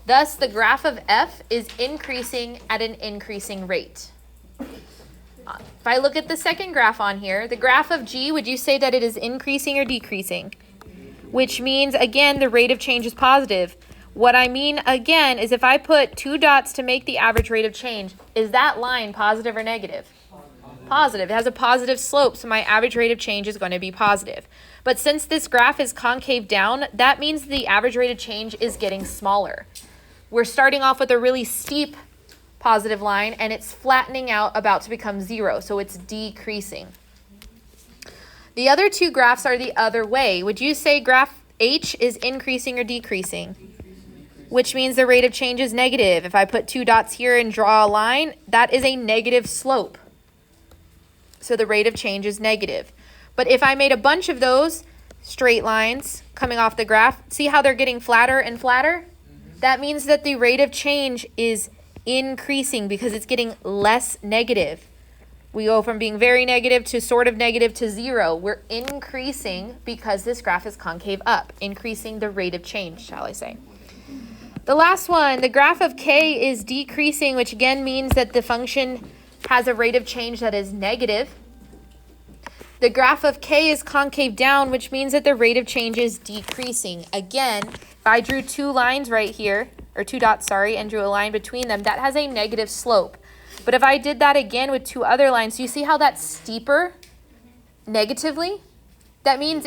Thus, the graph of f is increasing at an increasing rate. If I look at the second graph on here, the graph of g, would you say that it is increasing or decreasing? Which means, again, the rate of change is positive. What I mean, again, is if I put 2 dots to make the average rate of change, is that line positive or negative? Positive. It has a positive slope, so my average rate of change is going to be positive. But since this graph is concave down, that means the average rate of change is getting smaller. We're starting off with a really steep positive line, and it's flattening out, about to become 0, so it's decreasing. The other two graphs are the other way. Would you say graph H is increasing or decreasing? Which means the rate of change is negative. If I put 2 dots here and draw a line, that is a negative slope. So the rate of change is negative. But if I made a bunch of those straight lines coming off the graph, see how they're getting flatter and flatter? That means that the rate of change is increasing because it's getting less negative. We go from being very negative to sort of negative to 0. We're increasing because this graph is concave up, increasing the rate of change, shall I say. The last one, the graph of k is decreasing, which again means that the function has a rate of change that is negative. The graph of k is concave down, which means that the rate of change is decreasing. Again, if I drew 2 lines right here, or 2 dots, sorry, and drew a line between them, that has a negative slope. But if I did that again with 2 other lines, do you see how that's steeper negatively? That means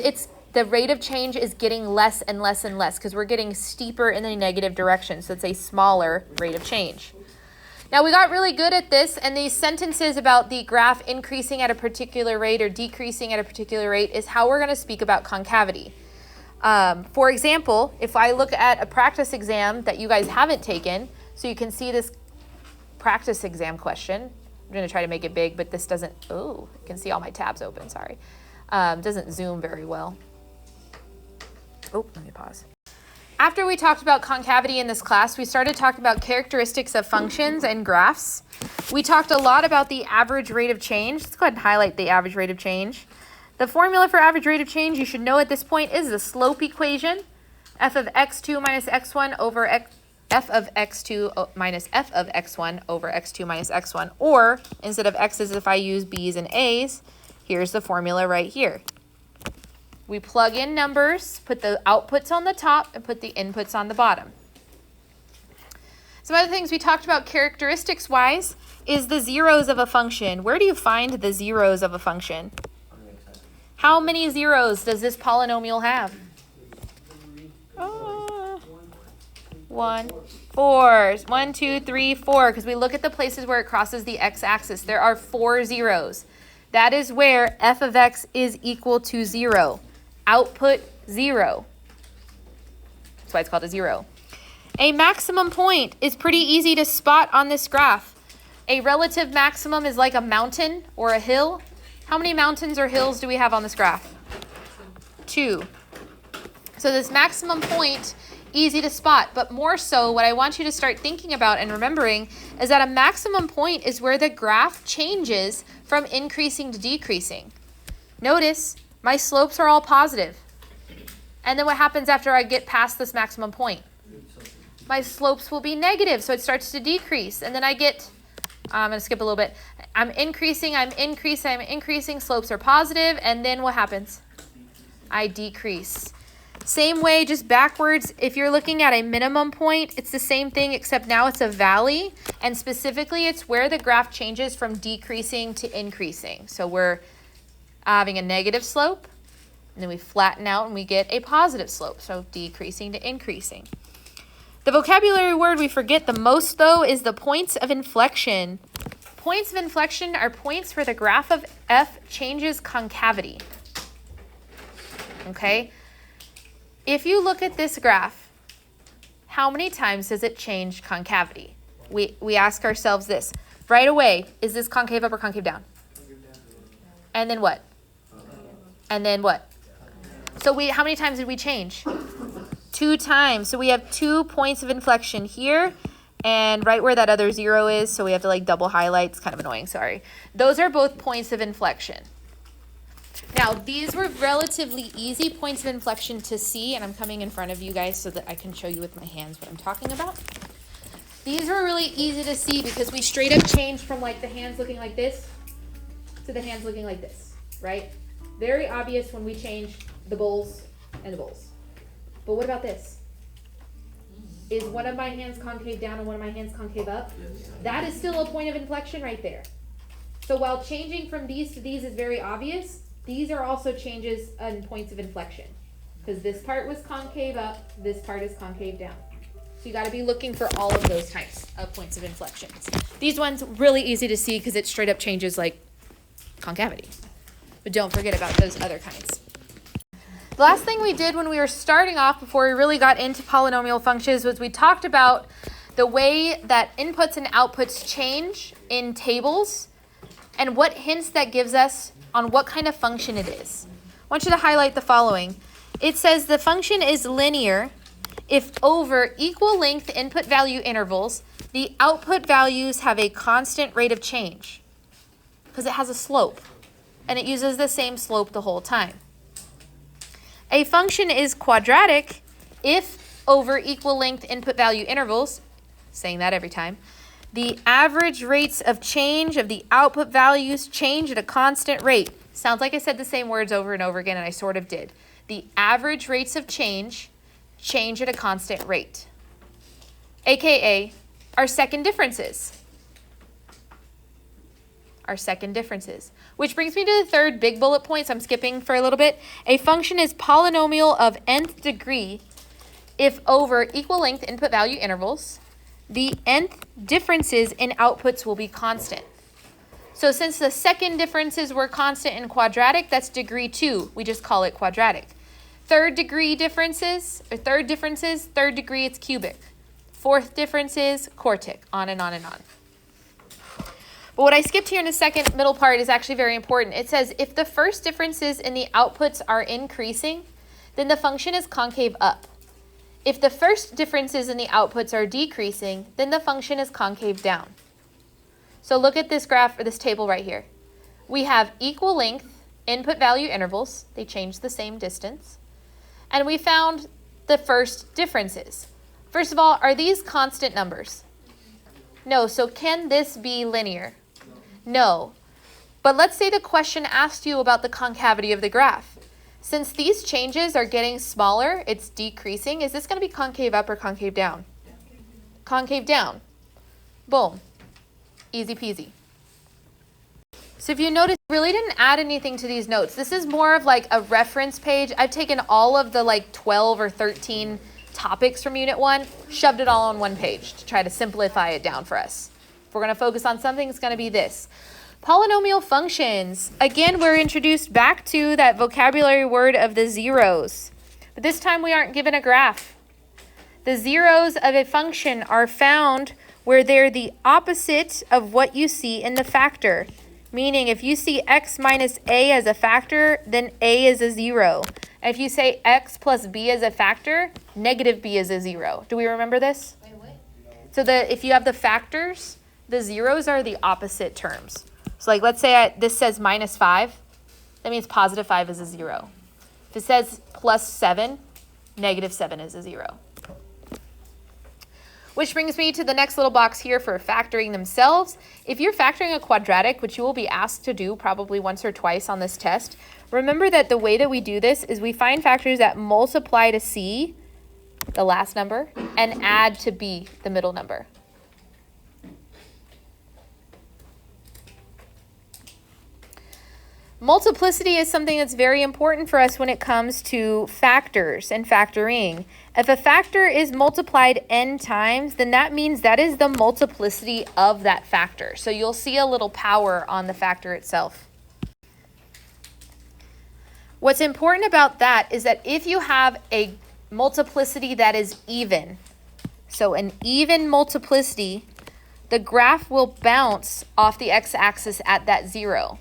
the rate of change is getting less and less and less because we're getting steeper in the negative direction. So it's a smaller rate of change. Now we got really good at this, and these sentences about the graph increasing at a particular rate or decreasing at a particular rate is how we're going to speak about concavity. For example, if I look at a practice exam that you guys haven't taken, so you can see this practice exam question. I'm going to try to make it big, but this doesn't, oh, you can see all my tabs open, sorry. Doesn't zoom very well. Oh, let me pause. After we talked about concavity in this class, we started talking about characteristics of functions and graphs. We talked a lot about the average rate of change. Let's go ahead and highlight the average rate of change. The formula for average rate of change you should know at this point is the slope equation, f of x2 minus x1 over f of x2 minus f of x1 over x2 minus x1. Or instead of x's, if I use b's and a's, here's the formula right here. We plug in numbers, put the outputs on the top, and put the inputs on the bottom. Some other things we talked about characteristics-wise is the zeros of a function. Where do you find the zeros of a function? How many zeros does this polynomial have? 1, 4. 1, 2, 3, 4. Because we look at the places where it crosses the x-axis. There are 4 zeros. That is where f of x is equal to 0. Output 0. That's why it's called a 0. A maximum point is pretty easy to spot on this graph. A relative maximum is like a mountain or a hill. How many mountains or hills do we have on this graph? 2. So this maximum point, easy to spot, but more so what I want you to start thinking about and remembering is that a maximum point is where the graph changes from increasing to decreasing. Notice my slopes are all positive. And then what happens after I get past this maximum point? My slopes will be negative, so it starts to decrease. And then I get, I'm going to skip a little bit. I'm increasing, slopes are positive, and then what happens? I decrease. Same way, just backwards, if you're looking at a minimum point, it's the same thing, except now it's a valley, and specifically it's where the graph changes from decreasing to increasing. So we're having a negative slope, and then we flatten out and we get a positive slope, so decreasing to increasing. The vocabulary word we forget the most, though, is the points of inflection. Points of inflection are points where the graph of f changes concavity. Okay? If you look at this graph, how many times does it change concavity? We ask ourselves this. Right away, is this concave up or concave down? And then what? And then what? So how many times did we change? 2 times. So we have 2 points of inflection here and right where that other 0 is. So we have to like double highlight. It's kind of annoying, sorry. Those are both points of inflection. Now, these were relatively easy points of inflection to see, and I'm coming in front of you guys so that I can show you with my hands what I'm talking about. These were really easy to see because we straight up changed from like the hands looking like this to the hands looking like this, right? Very obvious when we change the bowls and the bowls. But what about this? Is one of my hands concave down and one of my hands concave up? That is still a point of inflection right there. So while changing from these to these is very obvious, these are also changes in points of inflection. Because this part was concave up, this part is concave down. So you got to be looking for all of those types of points of inflections. These ones really easy to see because it straight up changes like concavity. But don't forget about those other kinds. The last thing we did when we were starting off before we really got into polynomial functions was we talked about the way that inputs and outputs change in tables and what hints that gives us on what kind of function it is. I want you to highlight the following. It says the function is linear if over equal length input value intervals, the output values have a constant rate of change because it has a slope and it uses the same slope the whole time. A function is quadratic if over equal length input value intervals, saying that every time, the average rates of change of the output values change at a constant rate. Sounds like I said the same words over and over again, and I sort of did. The average rates of change at a constant rate, aka our second differences. Which brings me to the third big bullet point, so I'm skipping for a little bit. A function is polynomial of nth degree if over equal length input value intervals, the nth differences in outputs will be constant. So since the second differences were constant in quadratic, that's degree 2. We just call it quadratic. Third degree differences, third degree, it's cubic. Fourth differences, quartic, on and on and on. But what I skipped here in the second middle part is actually very important. It says if the first differences in the outputs are increasing, then the function is concave up. If the first differences in the outputs are decreasing, then the function is concave down. So look at this graph or this table right here. We have equal length input value intervals. They change the same distance. And we found the first differences. First of all, are these constant numbers? No. So can this be linear? No. But let's say the question asked you about the concavity of the graph. Since these changes are getting smaller, it's decreasing. Is this going to be concave up or concave down? Concave down. Boom. Easy peasy. So if you notice, I really didn't add anything to these notes. This is more of like a reference page. I've taken all of the like 12 or 13 topics from Unit 1, shoved it all on one page to try to simplify it down for us. If we're going to focus on something, it's going to be this. Polynomial functions. Again, we're introduced back to that vocabulary word of the zeros. But this time we aren't given a graph. The zeros of a function are found where they're the opposite of what you see in the factor. Meaning if you see x minus a as a factor, then a is a 0. And if you say x plus b as a factor, negative b is a 0. Do we remember this? Wait, what? So if you have the factors, the zeros are the opposite terms. So like let's say this says minus 5, that means positive 5 is a 0. If it says plus 7, negative 7 is a 0. Which brings me to the next little box here for factoring themselves. If you're factoring a quadratic, which you will be asked to do probably once or twice on this test, remember that the way that we do this is we find factors that multiply to c, the last number, and add to b, the middle number. Multiplicity is something that's very important for us when it comes to factors and factoring. If a factor is multiplied n times, then that means that is the multiplicity of that factor. So you'll see a little power on the factor itself. What's important about that is that if you have a multiplicity that is even, so an even multiplicity, the graph will bounce off the x-axis at that 0.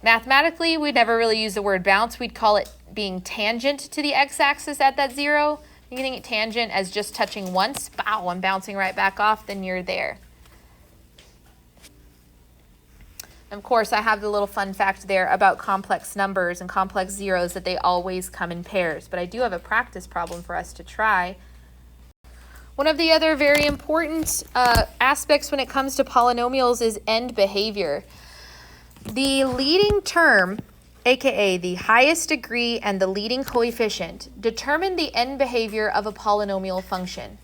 Mathematically, we'd never really use the word bounce. We'd call it being tangent to the x-axis at that 0. You can think of tangent as just touching once, bow, and bouncing right back off, then you're there. Of course, I have the little fun fact there about complex numbers and complex zeros that they always come in pairs. But I do have a practice problem for us to try. One of the other very important aspects when it comes to polynomials is end behavior. The leading term, aka the highest degree and the leading coefficient, determine the end behavior of a polynomial function.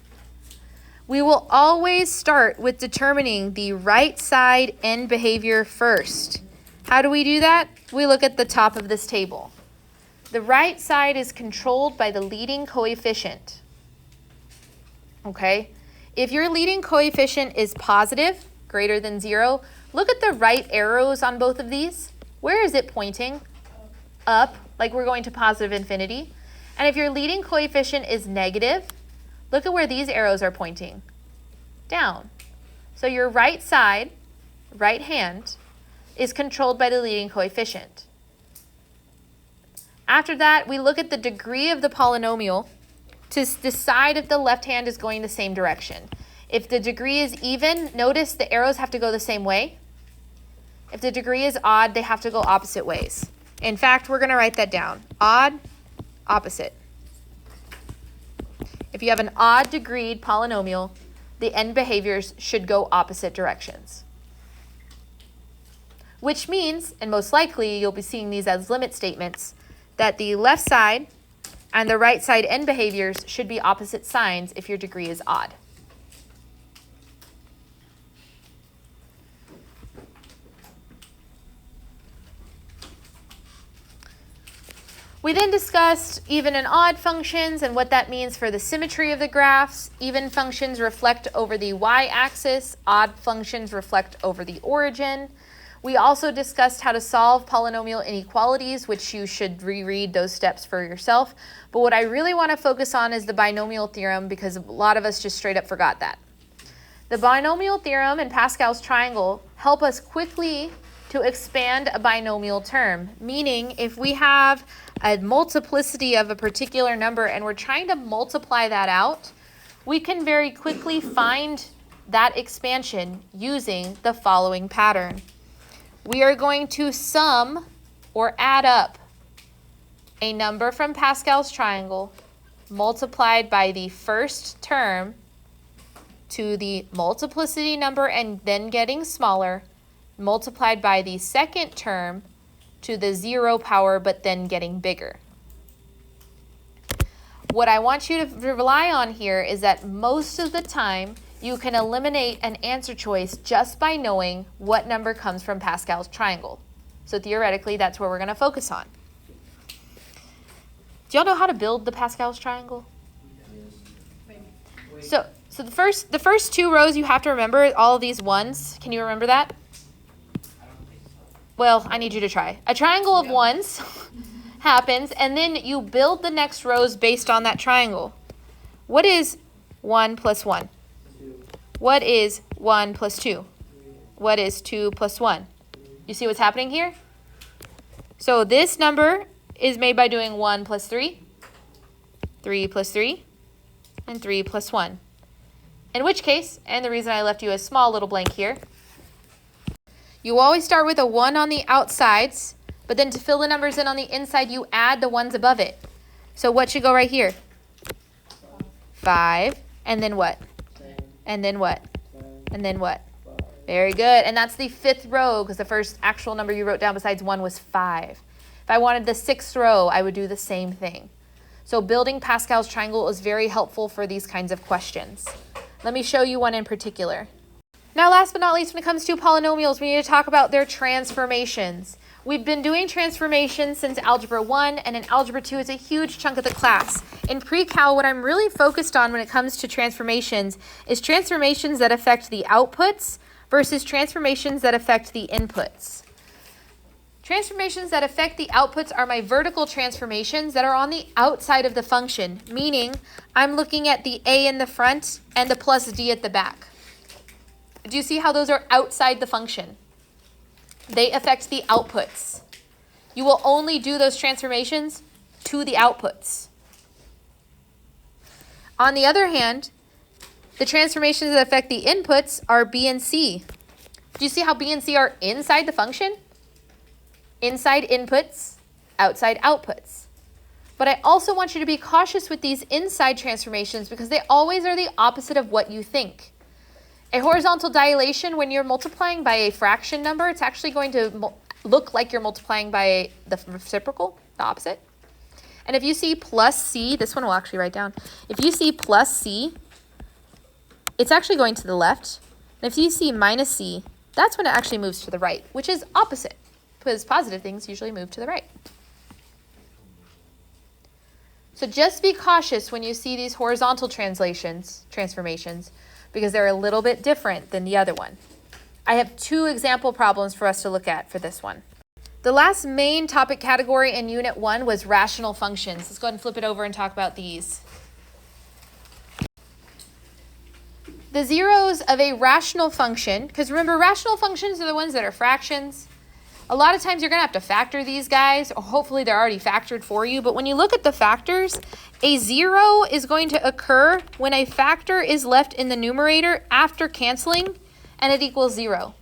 We will always start with determining the right side end behavior first. How do we do that? We look at the top of this table. The right side is controlled by the leading coefficient. Okay? If your leading coefficient is positive, greater than 0, look at the right arrows on both of these. Where is it pointing? Up, like we're going to positive infinity. And if your leading coefficient is negative, look at where these arrows are pointing. Down. So your right side, right hand, is controlled by the leading coefficient. After that, we look at the degree of the polynomial to decide if the left hand is going the same direction. If the degree is even, notice the arrows have to go the same way. If the degree is odd, they have to go opposite ways. In fact, we're going to write that down. Odd, opposite. If you have an odd degreed polynomial, the end behaviors should go opposite directions. Which means, and most likely you'll be seeing these as limit statements, that the left side and the right side end behaviors should be opposite signs if your degree is odd. We then discussed even and odd functions and what that means for the symmetry of the graphs. Even functions reflect over the y-axis. Odd functions reflect over the origin. We also discussed how to solve polynomial inequalities, which you should reread those steps for yourself. But what I really want to focus on is the binomial theorem, because a lot of us just straight up forgot that. The binomial theorem and Pascal's triangle help us quickly to expand a binomial term, meaning if we have a multiplicity of a particular number and we're trying to multiply that out, we can very quickly find that expansion using the following pattern. We are going to sum or add up a number from Pascal's triangle multiplied by the first term to the multiplicity number and then getting smaller, multiplied by the second term to the 0 power but then getting bigger. What I want you to rely on here is that most of the time you can eliminate an answer choice just by knowing what number comes from Pascal's triangle. So theoretically, that's where we're going to focus on. Do y'all know how to build the Pascal's triangle? So the first two rows you have to remember all of these ones. Can you remember that? Well, I need you to try. A triangle of ones happens, and then you build the next rows based on that triangle. What is 1 plus 1? What is 1 plus 2? What is 2 plus 1? You see what's happening here? So this number is made by doing 1 plus 3, 3 plus 3, and 3 plus 1. In which case, and the reason I left you a small little blank here, you always start with a 1 on the outsides, but then to fill the numbers in on the inside, you add the ones above it. So what should go right here? 5, and then what? And then what? And then what? Very good. And that's the 5th row, because the first actual number you wrote down besides 1 was 5. If I wanted the 6th row, I would do the same thing. So building Pascal's triangle is very helpful for these kinds of questions. Let me show you one in particular. Now, last but not least, when it comes to polynomials, we need to talk about their transformations. We've been doing transformations since Algebra 1, and in Algebra 2 is a huge chunk of the class. In pre-cal, what I'm really focused on when it comes to transformations is transformations that affect the outputs versus transformations that affect the inputs. Transformations that affect the outputs are my vertical transformations that are on the outside of the function, meaning I'm looking at the a in the front and the plus d at the back. Do you see how those are outside the function? They affect the outputs. You will only do those transformations to the outputs. On the other hand, the transformations that affect the inputs are b and c. Do you see how B and C are inside the function? Inside inputs, outside outputs. But I also want you to be cautious with these inside transformations because they always are the opposite of what you think. A horizontal dilation, when you're multiplying by a fraction number, it's actually going to look like you're multiplying by the reciprocal, the opposite. And if you see plus C, this one we'll actually write down. If you see plus C, it's actually going to the left. And if you see minus C, that's when it actually moves to the right, which is opposite, because positive things usually move to the right. So just be cautious when you see these horizontal transformations, because they're a little bit different than the other one. I have 2 example problems for us to look at for this one. The last main topic category in Unit 1 was rational functions. Let's go ahead and flip it over and talk about these. The zeros of a rational function, because remember, rational functions are the ones that are fractions. A lot of times you're going to have to factor these guys, or hopefully they're already factored for you. But when you look at the factors, a 0 is going to occur when a factor is left in the numerator after canceling, and it equals 0.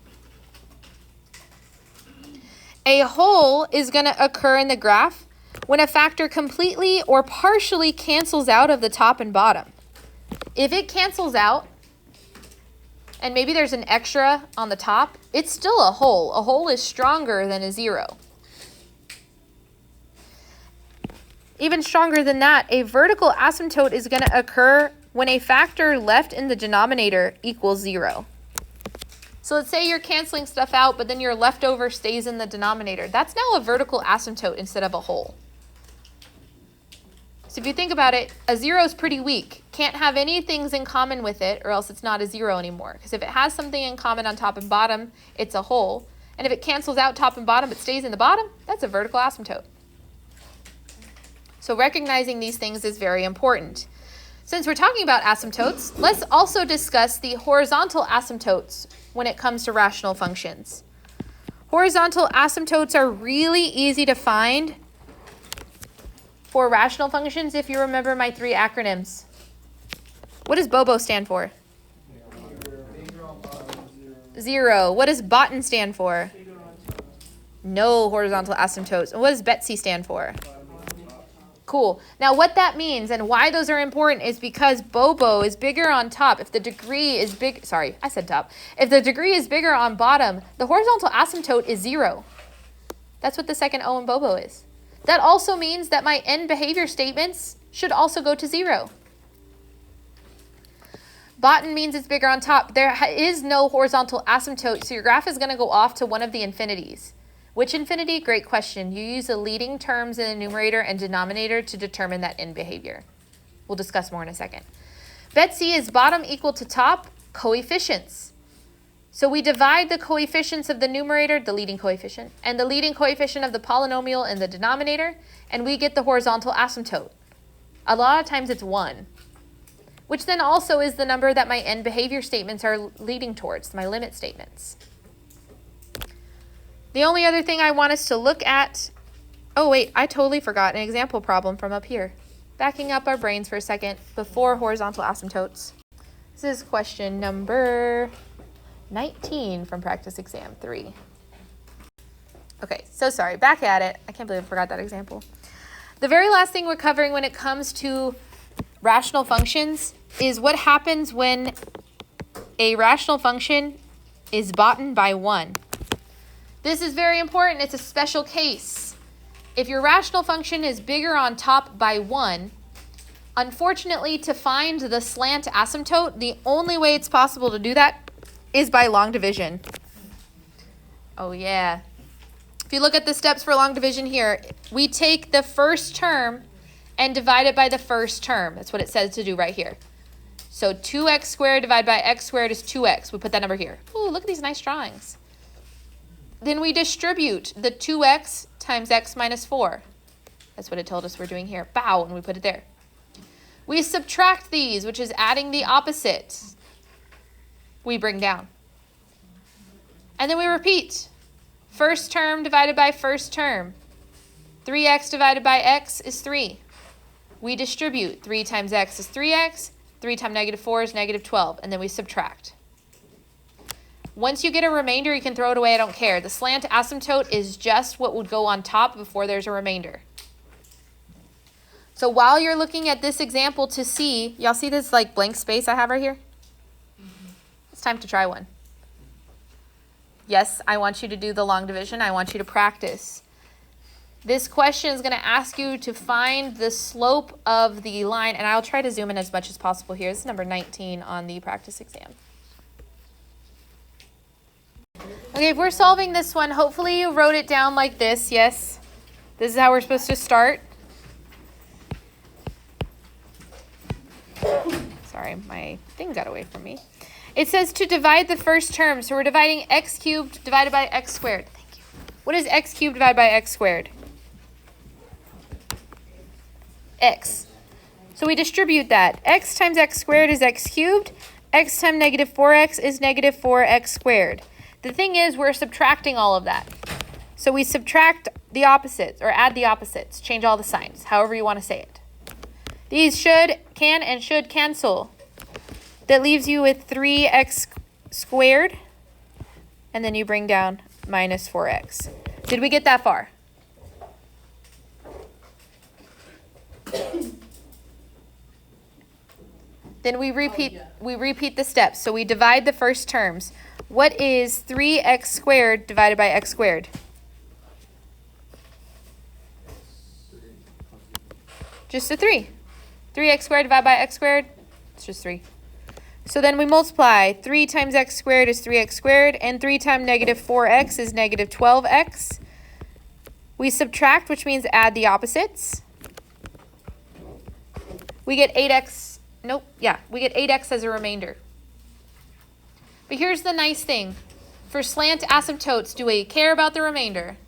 A whole is going to occur in the graph when a factor completely or partially cancels out of the top and bottom. If it cancels out, and maybe there's an extra on the top, it's still a whole. A whole is stronger than a 0. Even stronger than that, a vertical asymptote is going to occur when a factor left in the denominator equals 0. So let's say you're canceling stuff out, but then your leftover stays in the denominator. That's now a vertical asymptote instead of a whole. So if you think about it, a 0 is pretty weak. Can't have any things in common with it, or else it's not a 0 anymore. Because if it has something in common on top and bottom, it's a whole. And if it cancels out top and bottom but stays in the bottom, that's a vertical asymptote. So recognizing these things is very important. Since we're talking about asymptotes, let's also discuss the horizontal asymptotes when it comes to rational functions. Horizontal asymptotes are really easy to find for rational functions if you remember my 3 acronyms. What does BOBO stand for? 0. What does BOTN stand for? No horizontal asymptotes. And what does BETC stand for? Cool. Now what that means and why those are important is because BOBO is bigger on top. If the degree is big, sorry, I said top. If the degree is bigger on bottom, the horizontal asymptote is 0. That's what the second O in BOBO is. That also means that my end behavior statements should also go to 0. BOTN means it's bigger on top. There is no horizontal asymptote, so your graph is going to go off to one of the infinities. Which infinity? Great question. You use the leading terms in the numerator and denominator to determine that end behavior. We'll discuss more in a second. BETC is bottom equal to top coefficients. So we divide the coefficients of the numerator, the leading coefficient, and the leading coefficient of the polynomial in the denominator, and we get the horizontal asymptote. A lot of times it's 1, which then also is the number that my end behavior statements are leading towards, my limit statements. The only other thing I want us to look at, oh wait, I totally forgot an example problem from up here. Backing up our brains for a second before horizontal asymptotes. This is question number 19 from practice exam 3. Okay, so sorry, back at it. I can't believe I forgot that example. The very last thing we're covering when it comes to rational functions is what happens when a rational function is BOTN by 1. This is very important. It's a special case. If your rational function is bigger on top by 1, unfortunately, to find the slant asymptote, the only way it's possible to do that is by long division. Oh yeah. If you look at the steps for long division here, we take the first term and divide it by the first term. That's what it says to do right here. So 2x squared divided by x squared is 2x. We put that number here. Ooh, look at these nice drawings. Then we distribute the 2x times x minus 4. That's what it told us we're doing here. Bow, and we put it there. We subtract these, which is adding the opposite. We bring down. And then we repeat. First term divided by first term. 3x divided by x is 3. We distribute. 3 times x is 3x. 3 times negative 4 is negative 12. And then we subtract. Once you get a remainder, you can throw it away. I don't care. The slant asymptote is just what would go on top before there's a remainder. So while you're looking at this example to see, y'all see this like blank space I have right here? It's time to try one. Yes, I want you to do the long division. I want you to practice. This question is going to ask you to find the slope of the line, and I'll try to zoom in as much as possible here. This is number 19 on the practice exam. Okay, if we're solving this one, hopefully you wrote it down like this. Yes, this is how we're supposed to start. Sorry, my thing got away from me. It says to divide the first term. So we're dividing x cubed divided by x squared. Thank you. What is x cubed divided by x squared? X. So we distribute that. X times x squared is x cubed. X times negative 4x is negative 4x squared. The thing is, we're subtracting all of that. So we subtract the opposites, or add the opposites. Change all the signs, however you want to say it. These can and should cancel. That leaves you with 3x squared, and then you bring down minus 4x. Did we get that far? Then we repeat the steps. So we divide the first terms. What is 3x squared divided by x squared? Just a 3. 3x squared divided by x squared, it's just 3. So then we multiply. 3 times x squared is 3x squared, and 3 times negative 4x is negative 12x. We subtract, which means add the opposites. We get 8x, we get 8x as a remainder. But here's the nice thing. For slant asymptotes, do we care about the remainder?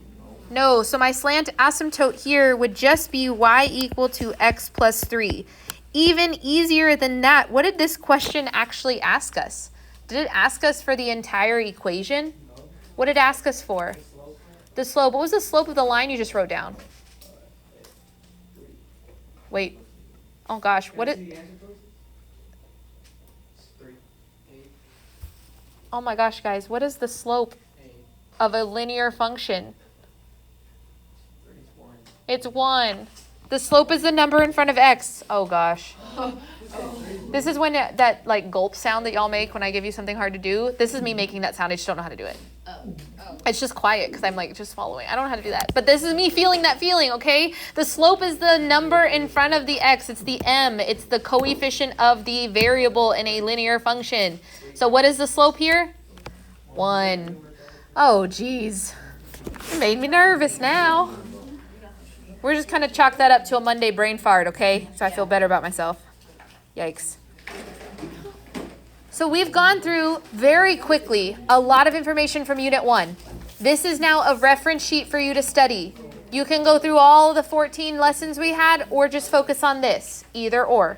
No, so my slant asymptote here would just be y equal to x plus 3. Even easier than that, what did this question actually ask us? Did it ask us for the entire equation? What did it ask us for? The slope. What was the slope of the line you just wrote down? Wait. Oh gosh, what did... Oh my gosh, guys, what is the slope of a linear function? It's 1. The slope is the number in front of x. Oh gosh. This is when that like gulp sound that y'all make when I give you something hard to do. This is me making that sound. I just don't know how to do it. It's just quiet because I'm like just following. I don't know how to do that. But this is me feeling that feeling, okay? The slope is the number in front of the x. It's the m. It's the coefficient of the variable in a linear function. So what is the slope here? 1. Oh, geez. You made me nervous now. We're just kind of chalk that up to a Monday brain fart, okay? So I feel better about myself. Yikes. So we've gone through very quickly a lot of information from Unit 1. This is now a reference sheet for you to study. You can go through all the 14 lessons we had or just focus on this, either or.